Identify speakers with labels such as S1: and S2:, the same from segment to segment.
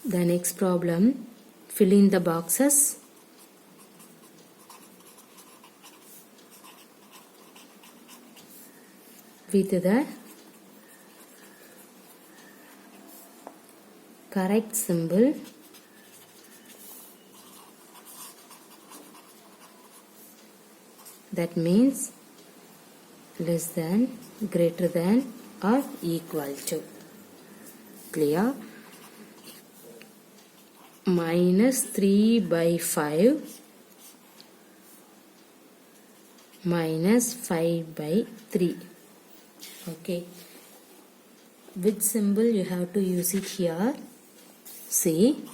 S1: The next problem, fill in the boxes. With the correct symbol. That means less than, greater than or equal to. Clear? Minus 3 by 5 minus 5 by 3. Okay. Which symbol you have to use it here? See.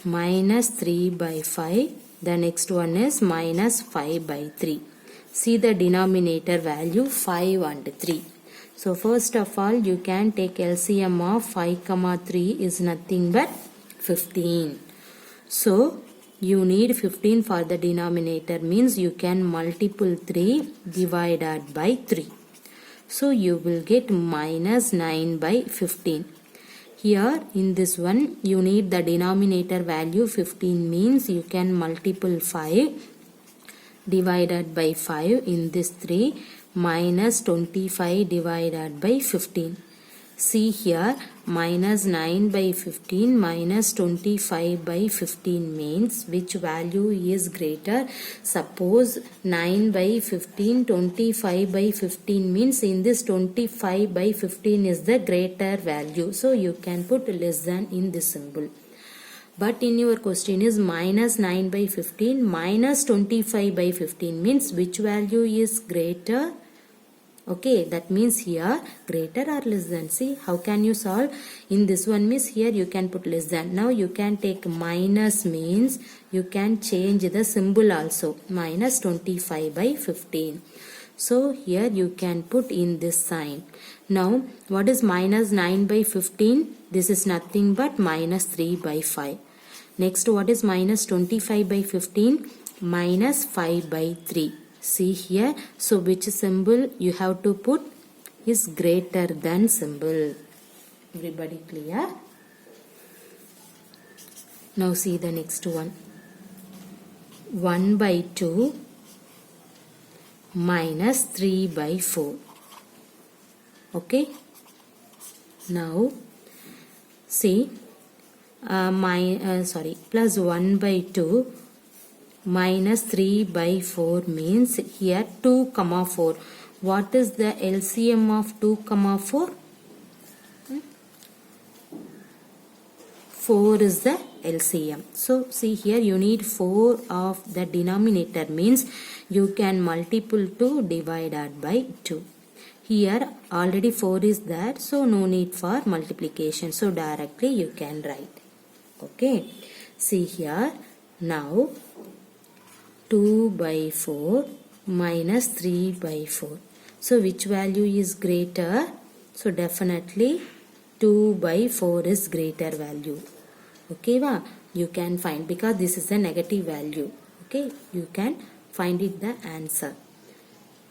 S1: Minus 3 by 5. The next one is minus 5 by 3. See the denominator value 5 and 3. So first of all you can take LCM of 5 comma 3 is nothing but 15. So you need 15 for the denominator, means you can multiple 3 divided by 3. So you will get minus 9 by 15. Here in this one you need the denominator value 15, means you can multiple 5 divided by 5 in this 3, minus 25 divided by 15. See here, minus 9 by 15 minus 25 by 15 means which value is greater? Suppose 9 by 15, 25 by 15 means in this 25 by 15 is the greater value. So you can put less than in this symbol. But in your question is minus 9 by 15 minus 25 by 15 means which value is greater? Okay, that means here greater or less than. See how can you solve? In this one means here you can put less than. Now you can take minus, means you can change the symbol also. Minus 25 by 15. So here you can put in this sign. Now what is minus 9 by 15? This is nothing but minus 3 by 5. Next, what is minus 25 by 15? Minus 5 by 3. See here. So which symbol you have to put? Is greater than symbol. Everybody clear? Now see the next one. 1 by 2 minus 3 by 4. Okay. Now see plus 1 by 2 minus 3 by 4 means here 2 comma 4. What is the LCM of 2 comma 4? 4 is the LCM. So see here you need 4 of the denominator, means you can multiple 2 divided by 2. Here already 4 is there, so no need for multiplication. So directly you can write. Okay. See here. Now 2 by 4 minus 3 by 4. So which value is greater? So definitely 2 by 4 is greater value. Okay, you can find, because this is a negative value. Okay, you can find it the answer.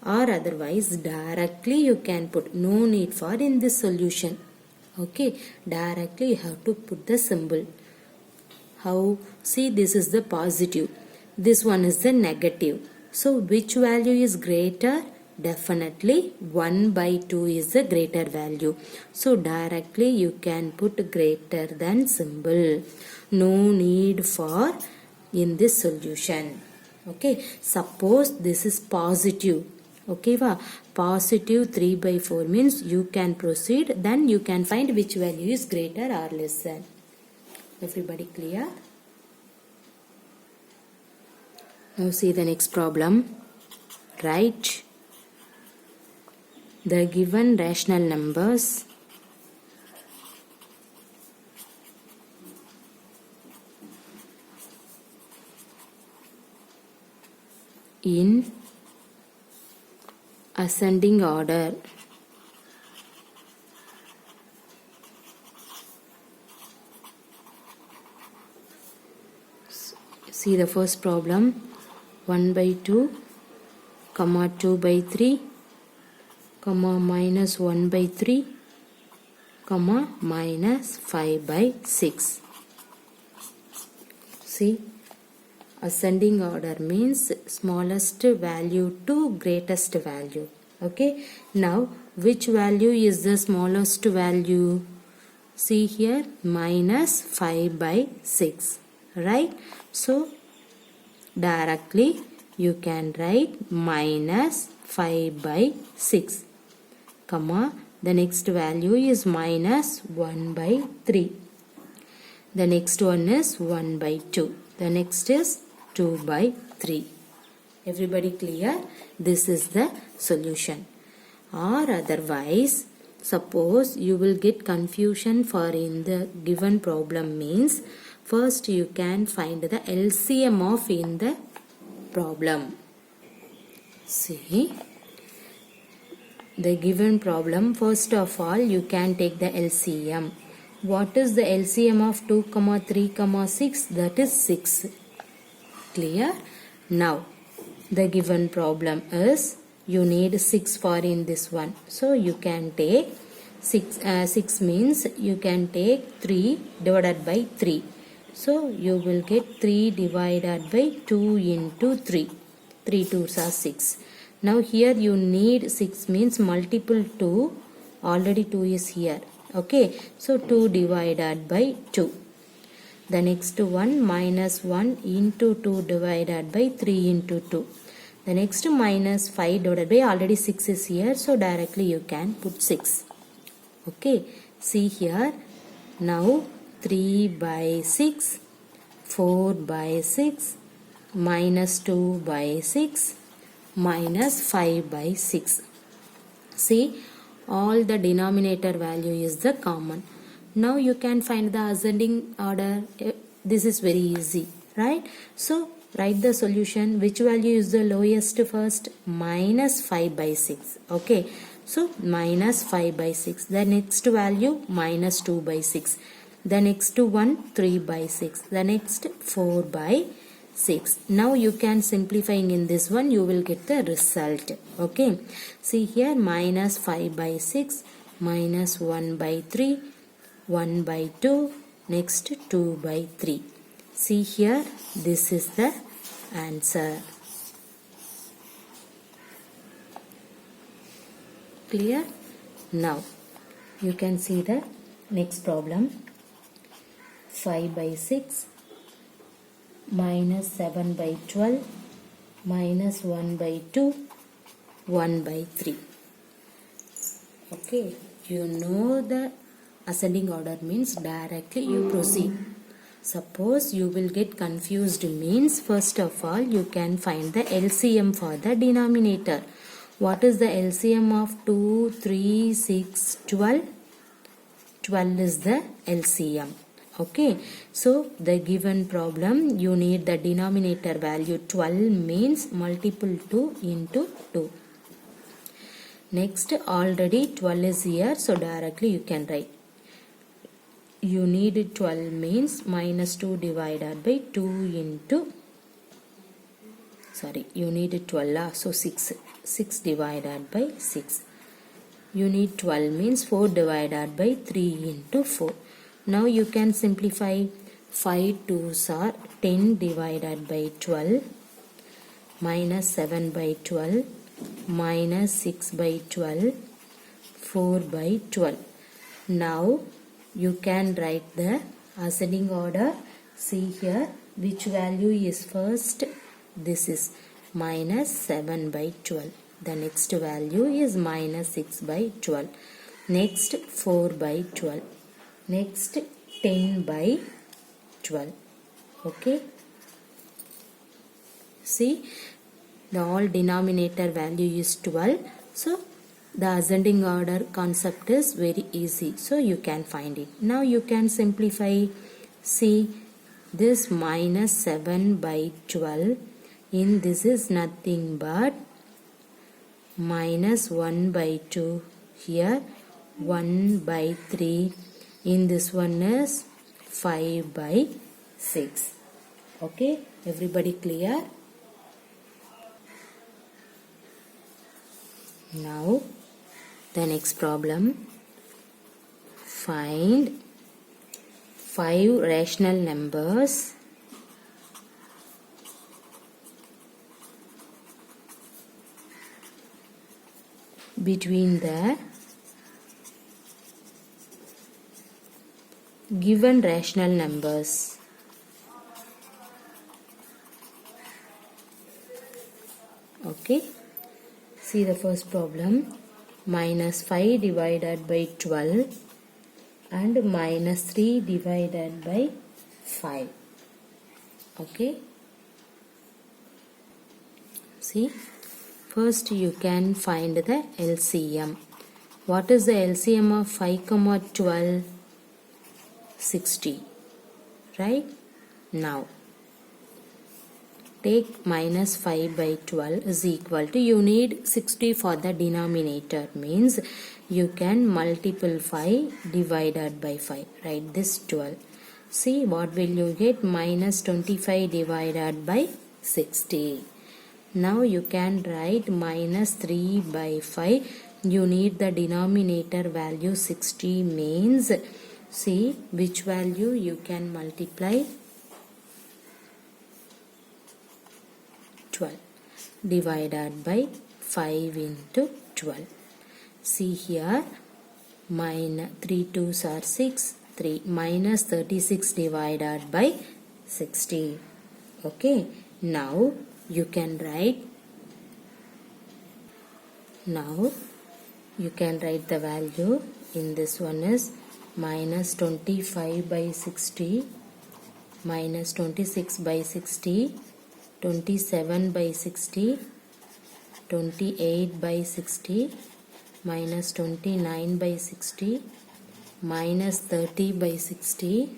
S1: Or otherwise directly you can put, no need for in this solution. Okay, directly you have to put the symbol. How? See, this is the positive. This one is the negative. So which value is greater? Definitely 1 by 2 is the greater value. So directly you can put greater than symbol. No need for in this solution. Okay. Suppose this is positive. Okay, positive 3 by 4 means you can proceed. Then you can find which value is greater or less than. Everybody clear? Now see the next problem. Write the given rational numbers in ascending order. See the first problem. 1 by 2, comma 2 by 3, comma minus 1 by 3, comma minus 5 by 6. See, ascending order means smallest value to greatest value. Okay, now which value is the smallest value? See here, minus 5 by 6, right? So directly you can write minus 5 by 6, comma, the next value is minus 1 by 3. The next one is 1 by 2. The next is 2 by 3. Everybody clear? This is the solution. Or otherwise, suppose you will get confusion for in the given problem means, first you can find the LCM of in the problem. See, the given problem, first of all you can take the LCM. What is the LCM of 2, 3, 6? That is 6. Clear? Now, the given problem is you need 6 for in this one. So, you can take 6 means you can take 3 divided by 3. So, you will get 3 divided by 2 into 3. 3 2s are 6. Now, here you need 6 means multiple 2. Already 2 is here. Okay, so 2 divided by 2. The next one minus 1 into 2 divided by 3 into 2. The next minus 5 divided by, already 6 is here, so directly you can put 6. Okay, see here, now 3 by 6, 4 by 6, minus 2 by 6, minus 5 by 6. See, all the denominator value is the common. Now you can find the ascending order. This is very easy, right? So write the solution. Which value is the lowest first? Minus 5 by 6. Okay, so minus 5 by 6. The next value minus 2 by 6. The next one 3 by 6. The next 4 by 6. Now you can simplifying in this one, you will get the result. Okay, see here, minus 5 by 6, minus 1 by 3, 1 by 2, next 2 by 3. See here, this is the answer. Clear? Now you can see the next problem. 5 by 6, minus 7 by 12, minus 1 by 2, 1 by 3. Okay, you know the ascending order means directly you proceed. Suppose you will get confused means, first of all you can find the LCM for the denominator. What is the LCM of 2, 3, 6, 12? 12 is the LCM. Okay, so the given problem you need the denominator value 12 means multiple 2 into 2. Next, already 12 is here, so directly you can write. You need 12 means minus 2 divided by 2 into, sorry, you need 12, so 6 divided by 6. You need 12 means 4 divided by 3 into 4. Now you can simplify. 5 2s are 10 divided by 12, minus 7 by 12, minus 6 by 12, 4 by 12. Now you can write the ascending order. See here, which value is first? This is minus 7 by 12. The next value is minus 6 by 12. Next 4 by 12. Next 10 by 12. Okay, see, the all denominator value is 12. So the ascending order concept is very easy, so you can find it. Now you can simplify. See, this minus 7 by 12 in this is nothing but minus 1 by 2 here, 1 by 3 in this one is 5 by 6. Okay, everybody clear? Now the next problem, find 5 rational numbers between the given rational numbers. Okay, see the first problem. Minus 5 divided by 12 and minus 3 divided by 5. Okay, see, first you can find the LCM. What is the LCM of 5 comma 12? 60, right? Now take minus 5 by 12 is equal to, you need 60 for the denominator, means you can multiple 5 divided by 5, write this 12. See what will you get? Minus 25 divided by 60. Now you can write minus 3 by 5, you need the denominator value 60, means see which value you can multiply? 12 divided by 5 into 12. See here, minus 3 2s are 6, 3 minus 36 divided by 60. Okay, now you can write the value in this one is minus 25 by 60, minus 26 by 60, 27 by 60, 28 by 60, minus 29 by 60, minus 30 by 60,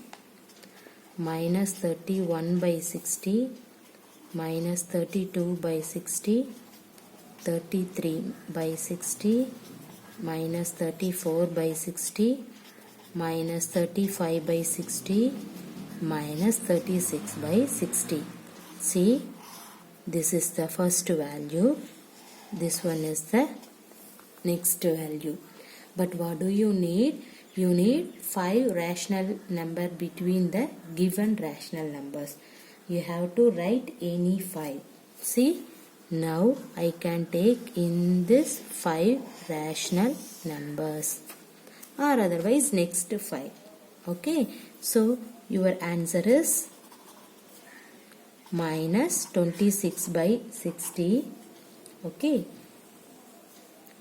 S1: minus 31 by 60, minus 32 by 60, 33 by 60, minus 34 by 60, minus 35 by 60, minus 36 by 60. See, this is the first value, this one is the next value. But what do you need? You need 5 rational number between the given rational numbers. You have to write any 5. See, now I can take in this 5 rational numbers, or otherwise next 5. Okay, so your answer is minus 26 by 60. Okay,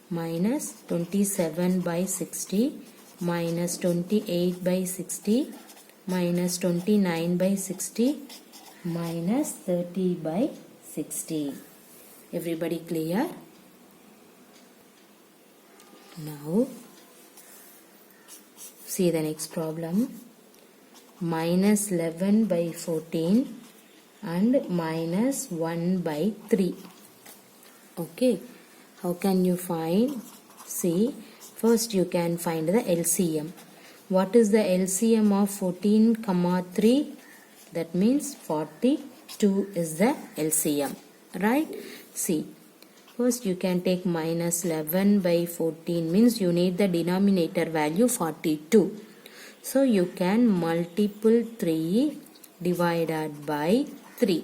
S1: minus 27 by 60, minus 28 by 60, minus 29 by 60, minus 30 by 60. Everybody clear? Now see the next problem. Minus 11 by 14 and minus 1 by 3. Okay, how can you find? See, first you can find the LCM. What is the LCM of 14 comma 3? That means 42 is the LCM, right? See, first you can take minus 11 by 14, means you need the denominator value 42. So you can multiple 3 divided by 3.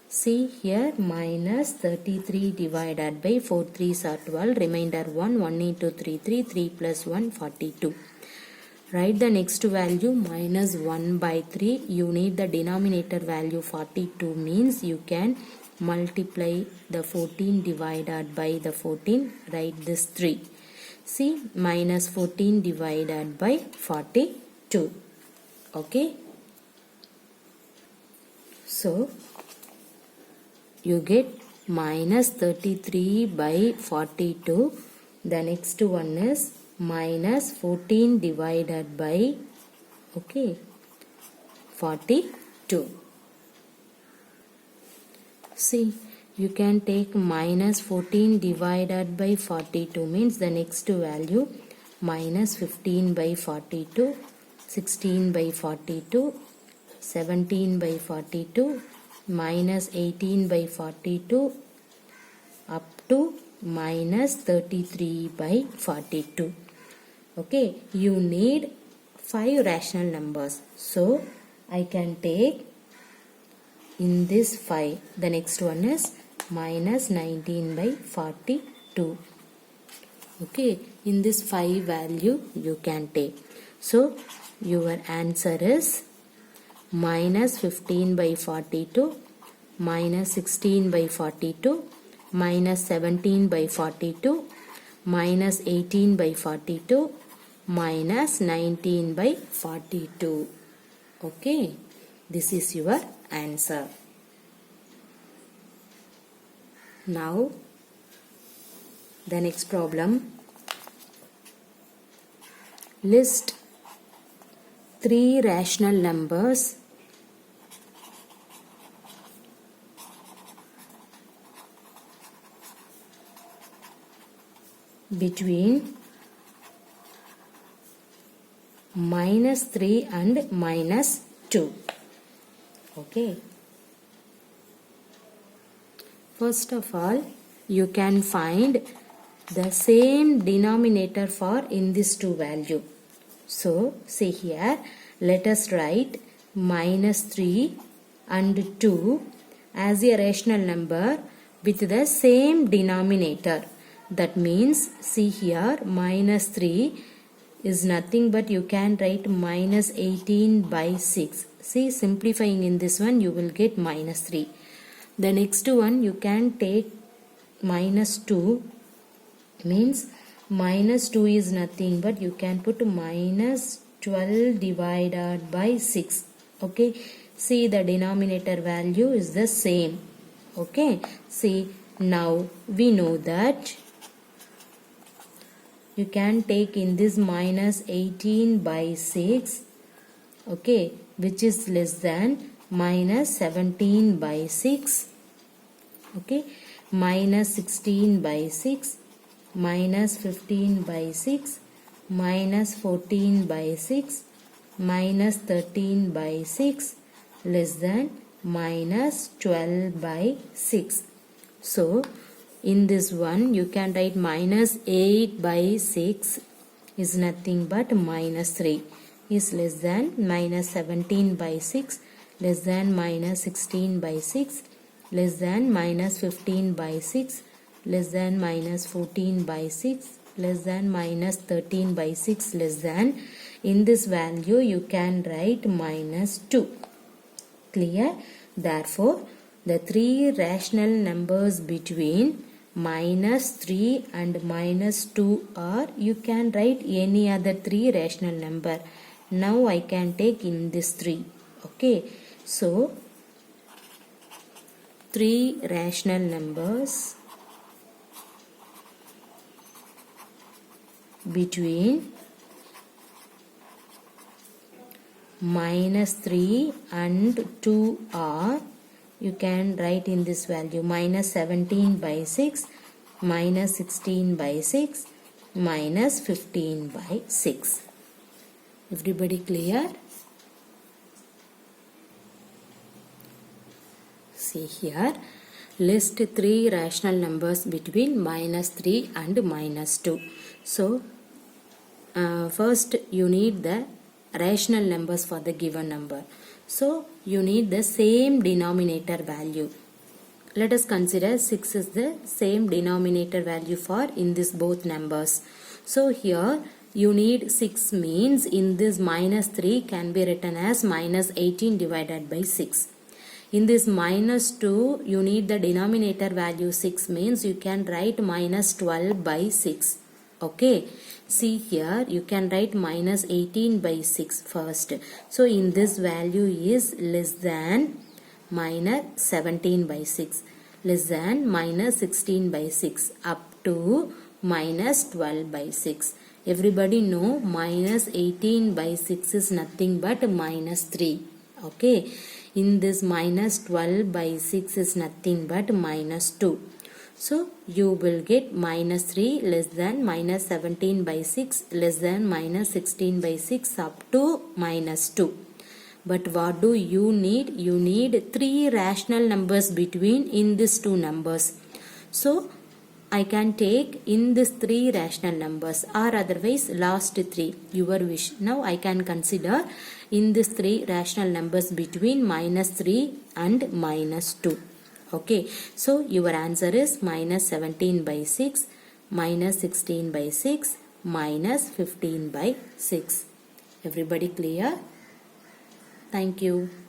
S1: See here, minus 33 divided by 4 3s are 12, remainder 1, 1 into 3 3, 3 plus 1 42. Write the next value minus 1 by 3. You need the denominator value 42, means you can multiply the 14 divided by the 14. Write this 3. See, minus 14 divided by 42. Okay. So, you get minus 33 by 42. The next one is minus 14 divided by 42. See, you can take minus 14 divided by 42, means the next value minus 15 by 42, 16 by 42, 17 by 42, minus 18 by 42, up to minus 33 by 42. Okay, you need 5 rational numbers. So I can take in this 5. The next one is minus 19 by 42. Okay, in this 5 value you can take. So your answer is minus 15 by 42, minus 16 by 42, minus 17 by 42, minus 18 by 42, minus 19 by 42. Okay, this is your answer. Now the next problem, list 3 rational numbers between minus 3 and minus 2. Okay. First of all, you can find the same denominator for in this 2 value. So, see here, let us write minus 3 and 2 as a rational number with the same denominator. That means, see here, minus 3 is nothing but you can write minus 18 by 6. See, simplifying in this one, you will get minus 3. The next one, you can take minus 2, means minus 2 is nothing but you can put minus 12 divided by 6. Okay, see the denominator value is the same. Okay, see now we know that you can take in this minus 18 by 6, okay, which is less than minus 17 by 6, okay, minus 16 by 6, minus 15 by 6, minus 14 by 6, minus 13 by 6, less than minus 12 by 6. So, in this one, you can write minus 8 by 6 is nothing but minus 3 is less than minus 17 by 6, less than minus 16 by 6, less than minus 15 by 6, less than minus 14 by 6, less than minus 13 by 6, less than. In this value, you can write minus 2. Clear? Therefore, the 3 rational numbers between minus 3 and minus 2 are, you can write any other 3 rational number. Now I can take in this 3. Okay. So, 3 rational numbers between minus 3 and 2 are, you can write in this value minus 17 by 6, minus 16 by 6, minus 15 by 6. Everybody clear? See here, list 3 rational numbers between minus 3 and minus 2. So, first you need the rational numbers for the given number. So, you need the same denominator value. Let us consider 6 is the same denominator value for in this both numbers. So, here you need 6 means in this minus 3 can be written as minus 18 divided by 6. In this minus 2, you need the denominator value 6 means you can write minus 12 by 6. Okay. See here, you can write minus 18 by 6 first. So, in this value is less than minus 17 by 6. Less than minus 16 by 6 up to minus 12 by 6. Everybody know minus 18 by 6 is nothing but minus 3. Okay. In this minus 12 by 6 is nothing but minus 2. So, you will get minus 3 less than minus 17 by 6 less than minus 16 by 6 up to minus 2. But what do you need? You need 3 rational numbers between in these 2 numbers. So, I can take in this 3 rational numbers or otherwise last 3, your wish. Now I can consider in this 3 rational numbers between minus 3 and minus 2. Okay, so your answer is minus 17 by 6, minus 16 by 6, minus 15 by 6. Everybody clear? Thank you.